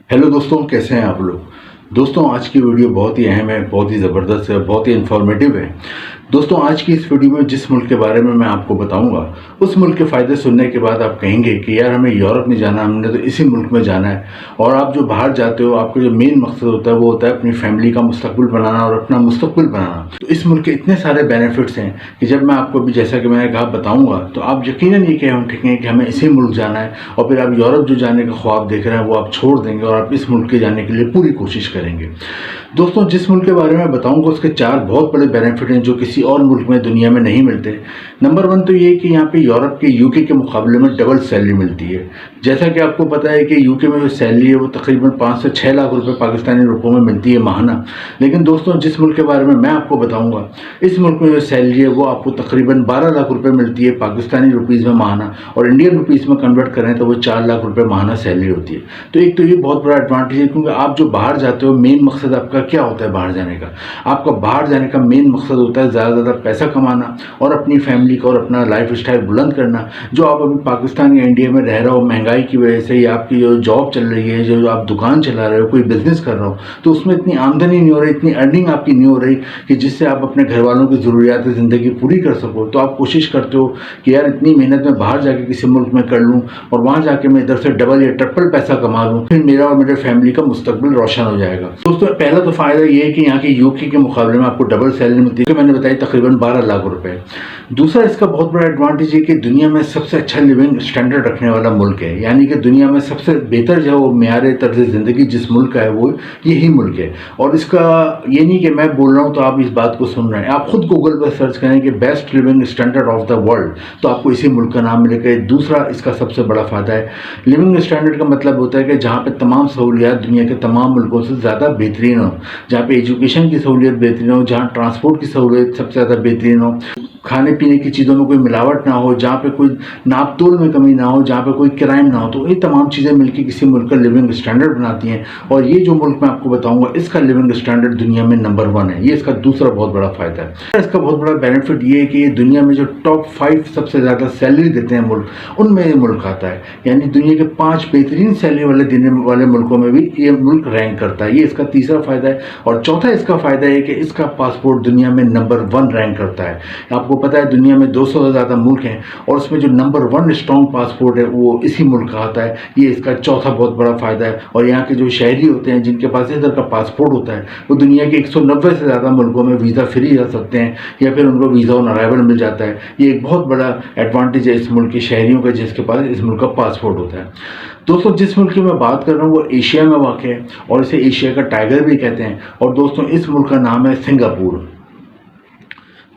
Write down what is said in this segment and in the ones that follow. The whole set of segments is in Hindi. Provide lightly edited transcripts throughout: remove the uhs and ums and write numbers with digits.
हेलो दोस्तों, कैसे हैं आप लोग। दोस्तों, आज की वीडियो बहुत ही अहम है, बहुत ही ज़बरदस्त है, बहुत ही इन्फॉर्मेटिव है। दोस्तों, आज की इस वीडियो में जिस मुल्क के बारे में मैं आपको बताऊंगा, उस मुल्क के फ़ायदे सुनने के बाद आप कहेंगे कि यार हमें यूरोप नहीं जाना, हमने तो इसी मुल्क में जाना है। और आप जो बाहर जाते हो, आपका जो मेन मकसद होता है वो होता है अपनी फैमिली का मुस्तकबिल बनाना और अपना मुस्तकबिल बनाना। तो इस मुल्क के इतने सारे बेनिफिट्स हैं कि जब मैं आपको भी, जैसा कि मैंने कहा, बताऊंगा तो आप यकीनन ये कह उठेंगे कि हमें इसी मुल्क जाना है, और फिर आप यूरोप जो जाने का ख्वाब देख रहे हैं वो आप छोड़ देंगे और आप इस मुल्क के जाने के लिए पूरी कोशिश करेंगे। दोस्तों, जिस मुल्क के बारे में बताऊंगा उसके 4 बहुत बड़े बेनिफिट हैं जो किसी और मुल्क में दुनिया में नहीं मिलते। नंबर 1 तो ये कि यहाँ पे यूरोप के यूके के मुकाबले में डबल सैलरी मिलती है। जैसा कि आपको पता है कि यूके में जो सैलरी है वो तकरीबन 5 से 6 लाख रुपए पाकिस्तानी रुपयों में मिलती है माहाना। लेकिन दोस्तों, जिस मुल्क के बारे में मैं आपको बताऊंगा, इस मुल्क में जो सैलरी है वो आपको तकरीबन 12 लाख रुपए मिलती है पाकिस्तानी रुपीज़ में माहाना, और इंडियन रुपीज़ में कन्वर्ट करें तो वो 4 लाख रुपए माहाना सैलरी होती है। तो एक तो ये बहुत बड़ा एडवांटेज है, क्योंकि आप जो बाहर जाते हो, मेन मकसद आपका क्या होता है बाहर जाने का। आपका बाहर जाने का मेन मकसद होता है ज़्यादा से ज़्यादा पैसा कमाना और अपनी फैमिली का और अपना लाइफ स्टाइल बुलंद करना। जो आप अभी पाकिस्तान या इंडिया में रह रहे हो, महंगाई की वजह से या आपकी जो जॉब चल रही है, जो आप दुकान चला रहे हो, कोई बिजनेस कर रहे हो, तो उसमें इतनी आमदनी नहीं हो रही, इतनी अर्निंग आपकी नहीं हो रही कि जिससे आप अपने घर वालों की ज़रूरियात ज़िंदगी पूरी कर सको। तो आप कोशिश करते हो कि यार इतनी मेहनत मैं बाहर जाके किसी मुल्क में कर लूँ और वहाँ जाके मैं इधर से डबल या ट्रिपल पैसा कमा लूँ, फिर मेरा और मेरे फैमिली का मुस्तकबिल रोशन हो जाएगा। दोस्तों, पहला तो फ़ायदा ये है कि यहाँ के यूके के मुकाबले में आपको डबल सैलरी मिलती है, मैंने बताई तकरीबन 12 लाख रुपए। दूसरा इसका बहुत बड़ा एडवांटेज है कि दुनिया में सबसे अच्छा लिविंग स्टैंडर्ड रखने वाला मुल्क है, यानी कि दुनिया में सबसे बेहतर जो मेयार तर्ज ज़िंदगी जिस मुल्क का है वो यही मुल्क है। और इसका ये नहीं कि मैं बोल रहा हूँ तो आप इस बात को सुन रहे हैं, आप खुद गूगल पर सर्च करें कि best living standard of the world, तो आपको इसी मुल्क का नाम मिलेगा। दूसरा इसका सबसे बड़ा फ़ायदा है, लिविंग स्टैंडर्ड का मतलब होता है कि जहाँ पे तमाम सहूलियात दुनिया के तमाम मुल्कों से ज़्यादा बेहतरीन हो, जहाँ पे एजुकेशन की सहूलियत बेहतरीन हो, जहाँ ट्रांसपोर्ट की सहूलियत सबसे ज़्यादा बेहतरीन हो, खाने पीने की चीज़ों में कोई मिलावट ना हो, जहाँ पे कोई नाप तोल में कमी ना हो, जहाँ पे कोई क्राइम ना हो। तो ये तमाम चीज़ें मिलकर किसी मुल्क का लिविंग स्टैंडर्ड बनाती हैं, और ये जो मुल्क मैं आपको बताऊंगा इसका लिविंग स्टैंडर्ड दुनिया में नंबर 1 है। ये इसका दूसरा बहुत बड़ा फ़ायदा है। इसका बहुत बड़ा बेनिफिट ये है कि ये दुनिया में जो टॉप 5 सबसे ज़्यादा सैलरी देते हैं मुल्क, उनमें ये मुल्क आता है, यानी दुनिया के 5 बेहतरीन सैलरी वाले देने वाले मुल्कों में भी ये मुल्क रैंक करता है। ये इसका तीसरा फ़ायदा है। और चौथा इसका फ़ायदा है कि इसका पासपोर्ट दुनिया में नंबर 1 रैंक करता है। आपको पता है दुनिया में 200 से ज़्यादा मुल्क हैं, और उसमें जो नंबर 1 स्ट्रॉन्ग पासपोर्ट है वो इसी मुल्क का आता है। ये इसका चौथा बहुत बड़ा फ़ायदा है। और यहाँ के जो शहरी होते हैं जिनके पास इधर का पासपोर्ट होता है, वो दुनिया के 190 से ज़्यादा मुल्कों में वीज़ा फ्री जा सकते हैं, या फिर उनको वीज़ा ऑन अराइवल मिल जाता है। ये एक बहुत बड़ा एडवांटेज है इस मुल्क के शहरियों का, जिसके पास इस मुल्क का पासपोर्ट होता है। दोस्तों, जिस मुल्क की मैं बात कर रहा हूँ वो एशिया में वाक़ है, और इसे एशिया का टाइगर भी कहते हैं। और दोस्तों, इस मुल्क का नाम है सिंगापुर।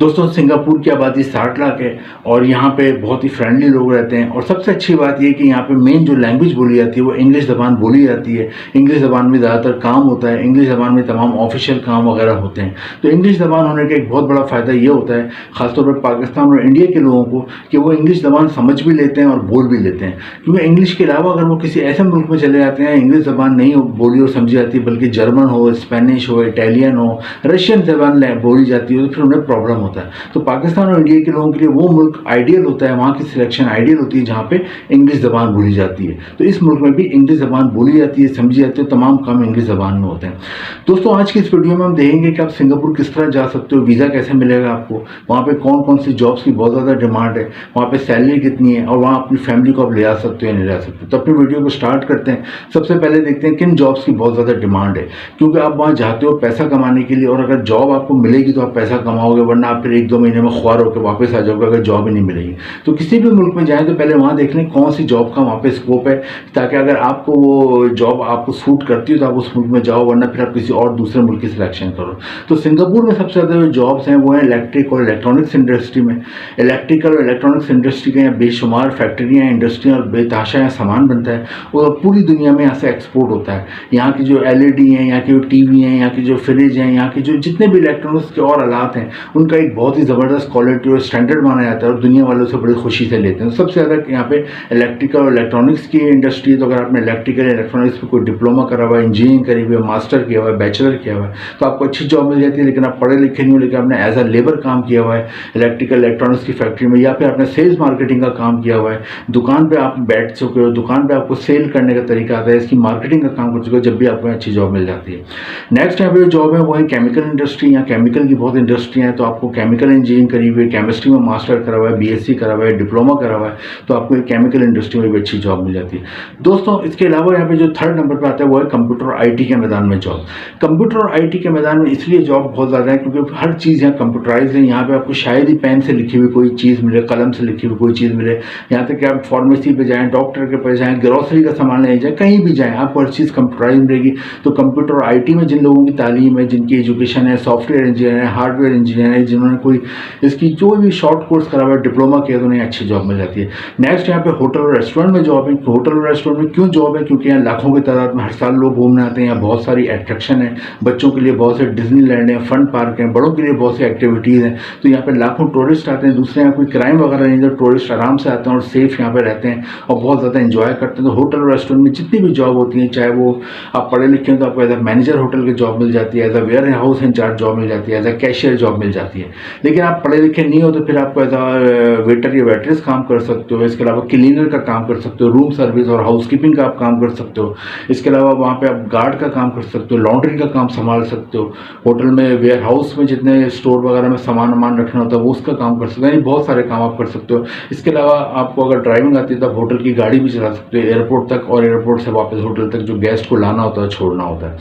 दोस्तों, सिंगापुर की आबादी 60 लाख है, और यहाँ पे बहुत ही फ्रेंडली लोग रहते हैं। और सबसे अच्छी बात यह कि यहाँ पे मेन जो लैंग्वेज बोली जाती है वो इंग्लिश ज़बान बोली जाती है। इंग्लिश ज़बान में ज़्यादातर काम होता है, इंग्लिश ज़बान में तमाम ऑफिशियल काम वगैरह होते हैं। तो इंग्लिश ज़बान होने का एक बहुत बड़ा फ़ायदा ये होता है, ख़ासतौर पर पाकिस्तान और इंडिया के लोगों को, कि वो इंग्लिश ज़बान समझ भी लेते हैं और बोल भी लेते हैं। क्योंकि इंग्लिश के अलावा अगर वो किसी ऐसे मुल्क में चले जाते हैं, इंग्लिश ज़बान नहीं बोली और समझी जाती, बल्कि जर्मन हो, स्पेनिश हो, इटालियन हो, रशियन ज़बान बोली जाती है, तो फिर उन्हें प्रॉब्लम होता है। तो पाकिस्तान और इंडिया के लोगों के लिए वो मुल्क आइडियल होता है, वहाँ की सिलेक्शन आइडियल होती है जहाँ पे इंग्लिश ज़बान बोली जाती है। तो इस मुल्क में भी इंग्लिश ज़बान बोली जाती है, समझी जाती है, तमाम काम इंग्लिश ज़बान में होते हैं। दोस्तों, आज की इस वीडियो में हम देखेंगे कि आप सिंगापुर किस तरह जा सकते हो, वीज़ा कैसे मिलेगा आपको, वहाँ पे कौन कौन सी जॉब्स की बहुत ज़्यादा डिमांड है, वहाँ पे सैलरी कितनी है, और वहाँ अपनी फैमिली को आप ले आ सकते हो या नहीं ले आ सकते। तो अपनी वीडियो को स्टार्ट करते हैं। सबसे पहले देखते हैं किन जॉब्स की बहुत ज़्यादा डिमांड है, क्योंकि आप वहाँ जाते हो पैसा कमाने के लिए, और अगर जॉब आपको मिलेगी तो आप पैसा कमाओगे, वरना आप फिर 1-2 महीने में ख्वार होकर वापस आ जाओगे अगर जॉब ही नहीं मिलेगी। तो किसी भी मुल्क में जाएं तो पहले वहाँ देख लें कौन सी जॉब का वहाँ पे स्कोप है, ताकि अगर आपको वो जॉब आपको सूट करती है तो आप उस मुल्क में जाओ, वरना फिर आप किसी और दूसरे मुल्क की सिलेक्शन करो। तो सिंगापुर में सबसे ज़्यादा जो जॉब्स हैं वो हैं इलेक्ट्रिक और इलेक्ट्रॉनिक्स इंडस्ट्री में। इलेक्ट्रिकल और इलेक्ट्रॉनिक्स इंडस्ट्री के यहाँ बेशुमार फैक्ट्रियाँ, इंडस्ट्रियाँ और बेतहाशा यहाँ सामान बनता है, और पूरी दुनिया में यहाँ से एक्सपोर्ट होता है। यहाँ की जो LED हैं, यहाँ की जो TV हैं, यहाँ की जो फ्रिज हैं, यहाँ की जो जितने भी इलेक्ट्रॉनिक्स के और आलात हैं, उनका एक बहुत ही ज़बरदस्त क्वालिटी और स्टैंडर्ड माना जाता है और दुनिया वालों से बड़ी खुशी से लेते हैं। सबसे ज़्यादा यहाँ पे इलेक्ट्रिकल और इलेक्ट्रॉनिक्स की इंडस्ट्री है, तो अगर आपने इलेक्ट्रिकल इलेक्ट्रॉनिक्स में कोई डिप्लोमा करा हुआ है, इंजीनियरिंग करी हुई है, मास्टर किया हुआ है, बैचलर किया हुआ है, तो आपको अच्छी जॉब मिल जाती है। लेकिन आप पढ़े लिखे नहीं हो, लेकिन आपने एज अ लेबर काम किया हुआ है इलेक्ट्रिकल इलेक्ट्रॉनिक्स की फैक्ट्री में, या फिर आपने सेल्स मार्केटिंग का काम किया हुआ है, दुकान पर आप बैठ चुके हो, दुकान पर आपको सेल करने का तरीका आता है, इसकी मार्केटिंग का काम कर चुके हो, जब भी आपको अच्छी जॉब मिल जाती है। नेक्स्ट यहाँ पे जो जॉब है वो है केमिकल इंडस्ट्री। यहाँ केमिकल की बहुत इंडस्ट्री है, तो आपको केमिकल इंजीनियरिंग करी हुई है, केमिस्ट्री में मास्टर करा हुआ है, बीएससी करा हुआ है, डिप्लोमा करा हुआ है, तो आपको एक केमिकल इंडस्ट्री में भी अच्छी जॉब मिल जाती है। दोस्तों इसके अलावा यहाँ पे जो थर्ड नंबर पर आता है वो है कंप्यूटर और आईटी के मैदान में जॉब। कंप्यूटर और आईटी के मैदान में इसलिए जॉब बहुत ज़्यादा है क्योंकि हर चीज़ यहाँ कंप्यूटराइज है। यहाँ पे आपको शायद ही पेन से लिखी हुई कोई चीज़ मिले, कलम से लिखी हुई कोई चीज़ मिले। यहाँ तक कि आप फार्मेसी पे जाएँ, डॉक्टर के पास जाएँ, ग्रोसरी का सामान लेने जाएँ, कहीं भी जाएँ, आपको हर चीज़ कंप्यूटराइज मिलेगी। तो कंप्यूटर और आईटी में जिन लोगों की तालीम है, जिनकी एजुकेशन है, सॉफ्टवेयर इंजीनियर है, हार्डवेयर इंजीनियर है, जिन्होंने कोई इसकी जो भी शॉर्ट कोर्स करा हुआ है, डिप्लोमा किया, तो उन्हें अच्छी जॉब मिल जाती है। नेक्स्ट यहाँ पे होटल और रेस्टोरेंट में जॉब है। होटल और रेस्टोरेंट में क्यों जॉब है? क्योंकि यहाँ लाखों की तादाद में हर साल लोग घूमने आते हैं। यहाँ बहुत सारी अट्रैक्शन है, बच्चों के लिए बहुत से डिज्नीलैंड है, फन पार्क है, बड़ों के लिए बहुत सी एक्टिविटीज़ हैं। तो यहाँ पे लाखों टूरिस्ट आते हैं। दूसरे यहाँ कोई क्राइम वगैरह नहीं, तो टूरिस्ट आराम से आते हैं और सेफ यहाँ पे रहते हैं और बहुत ज़्यादा इंजॉय करते हैं। तो होटल और रेस्टोरेंट में जितनी भी जॉब होती है, चाहे वो आप पढ़े लिखे हैं तो आपको एज अ मैनेजर होटल की जॉब मिल जाती है, as a warehouse incharge job मिल जाती है, एज अ कैशियर जॉब मिल जाती है। लेकिन आप पढ़े लिखे नहीं हो तो फिर आपको एज अ वेटर या वेट्रेस काम कर सकते हो। इसके अलावा क्लीनर का काम कर सकते हो, रूम सर्विस और हाउसकीपिंग का आप काम कर सकते हो। इसके अलावा वहाँ पे आप गार्ड का काम कर सकते हो, लॉन्ड्री का काम संभाल सकते हो। होटल में वेयर हाउस में जितने स्टोर वगैरह में सामान रखना होता है वो उसका काम कर सकते हो। यानी बहुत सारे काम आप कर सकते हो। इसके अलावा आपको अगर ड्राइविंग आती है तो आप होटल की गाड़ी भी चला सकते हो एयरपोर्ट तक, और एयरपोर्ट से वापस होटल तक जो गेस्ट को लाना होता है, छोड़ना होता है।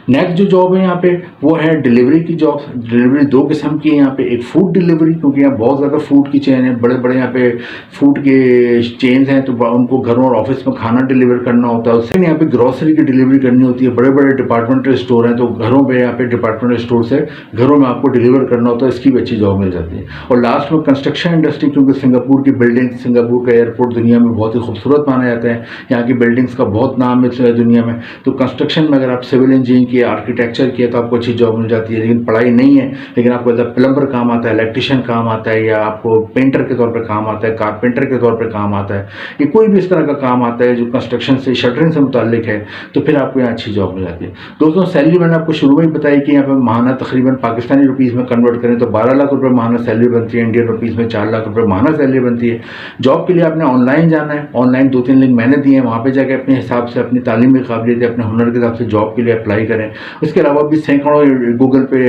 नेक्स्ट जो जॉब है यहाँ पे वो है डिलीवरी की जॉब। डिलीवरी दो किस्म की है यहाँ पे। एक फूड डिलीवरी, क्योंकि यहाँ बहुत ज़्यादा फूड की चेन है, बड़े बड़े यहाँ पे फूड के चेन्स हैं, तो उनको घरों और ऑफिस में खाना डिलीवर करना होता है। उससे यहाँ पे ग्रॉसरी की डिलीवरी करनी होती है। बड़े बड़े डिपार्टमेंटल स्टोर हैं, तो घरों पे यहाँ पे डिपार्टमेंटल स्टोर से घरों में आपको डिलीवर करना होता है। इसकी भी अच्छी जॉब मिल जाती है। और लास्ट में कंस्ट्रक्शन इंडस्ट्री, क्योंकि सिंगापुर की बिल्डिंग, सिंगापुर का एयरपोर्ट दुनिया में बहुत ही खूबसूरत माना जाता है। यहाँ की बिल्डिंग्स का बहुत नाम है दुनिया में। तो कंस्ट्रक्शन में अगर आप सिविल इंजीनियरिंग किया, आर्किटेक्चर किया, तो आपको अच्छी जॉब मिल जाती है। लेकिन पढ़ाई नहीं है, लेकिन आपको एज अ प्लम्बर काम आता है, इलेक्ट्रिशियन काम आता है, या आपको पेंटर के तौर पर काम आता है, कारपेंटर के तौर पर काम आता है, ये कोई भी इस तरह का काम आता है जो कंस्ट्रक्शन से, शटरिंग से मुताल्लिक है, तो फिर आपको यहाँ अच्छी जॉब मिल जाती है। दोस्तों सैलरी मैंने आपको शुरू में ही बताई कि यहाँ पर माहाना तकरीबन पाकिस्तानी रुपीज़ में कन्वर्ट करें तो 12 लाख रुपये माहाना सैलरी बनती है। इंडियन रुपीज़ में 4 लाख रुपये माहाना सैलरी बनती है। जॉब के लिए आपने ऑनलाइन जाना है। ऑनलाइन 2-3 लिंक मैंने दिए हैं, वहाँ पे जाके अपने हिसाब से, अपनी तालीमी काबिलियत, अपने हुनर के हिसाब से जॉब के लिए अप्लाई करें। उसके अलावा भी सैकड़ों गूगल पे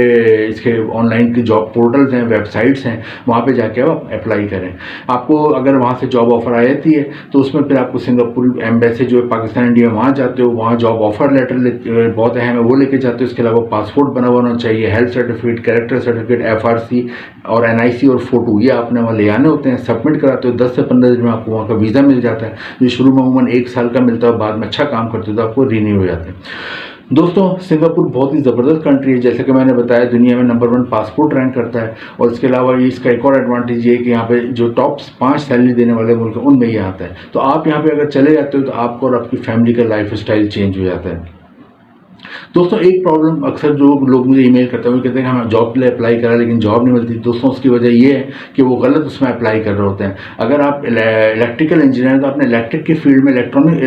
इसके ऑनलाइन की जॉब पोर्टल्स हैं, वेबसाइट्स हैं, वहाँ पे जाके आप अप्लाई करें। आपको अगर वहाँ से जॉब ऑफर आ जाती है तो उसमें फिर आपको सिंगापुर एम्बेसी जो है पाकिस्तान इंडिया, वहाँ जाते हो, वहाँ जॉब ऑफर लेटर बहुत अहम है, वो लेके जाते हो। इसके अलावा पासपोर्ट बना होना चाहिए, health certificate, character certificate, FRC और NIC और फोटो, ये आपने वहाँ ले आने होते हैं। सबमिट कराते हो, 10 से 15 दिन में आपको वहाँ का वीज़ा मिल जाता है, जो शुरू में अमूमन 1 साल का मिलता है, बाद में अच्छा काम करते हो तो आपको रिन्यू हो जाते हैं। दोस्तों सिंगापुर बहुत ही ज़बरदस्त कंट्री है। जैसे कि मैंने बताया, दुनिया में नंबर 1 पासपोर्ट रैंक करता है। और इसके अलावा इसका एक और एडवांटेज ये है कि यहाँ पे जो टॉप 5 सैलरी देने वाले मुल्क हैं उनमें ये आता है। तो आप यहाँ पे अगर चले जाते हो तो आपको और आपकी फैमिली का लाइफ स्टाइल चेंज हो जाता है। दोस्तों एक प्रॉब्लम अक्सर जो लोग मुझे ईमेल करते हैं वो कहते हैं कि हम जॉब के लिए अप्लाई करा लेकिन जॉब नहीं मिलती। दोस्तों उसकी वजह ये है कि वो गलत उसमें अप्लाई कर रहे होते हैं। अगर आप इलेक्ट्रिकल इंजीनियर तो आपने इलेक्ट्रिक की फील्ड में,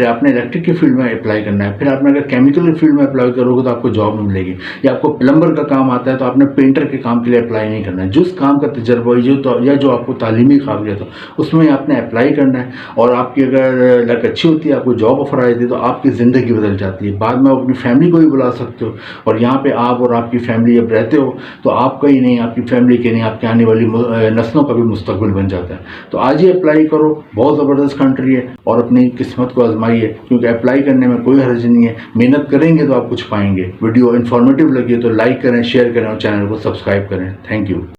आपने इलेक्ट्रिक की फील्ड में अप्लाई करना है। फिर आपने अगर केमिकल की फील्ड में अप्लाई करोगे तो आपको जॉब नहीं मिलेगी। या आपको प्लम्बर का काम आता है तो आपने पेंटर के काम के लिए अप्लाई नहीं करना है। जिस काम का तजर्बा या जो आपको तालीमी काबिलियत हो उसमें आपने अप्लाई करना है। और आपकी अगर लक अच्छी होती है, आपको जॉब ऑफर आ जाती है तो आपकी ज़िंदगी बदल जाती है। बाद में आप अपनी फैमिली को भी बुला सकते हो। और यहाँ पे आप और आपकी फैमिली जब रहते हो तो आपका ही नहीं, आपकी फैमिली के नहीं, आपके आने वाली नस्लों का भी मुस्तकबिल बन जाता है। तो आज ही अप्लाई करो, बहुत ज़बरदस्त कंट्री है और अपनी किस्मत को आजमाइए, क्योंकि अप्लाई करने में कोई हर्ज नहीं है। मेहनत करेंगे तो आप कुछ पाएंगे। वीडियो इन्फॉर्मेटिव लगी तो लाइक करें, शेयर करें और चैनल को सब्सक्राइब करें। Thank you.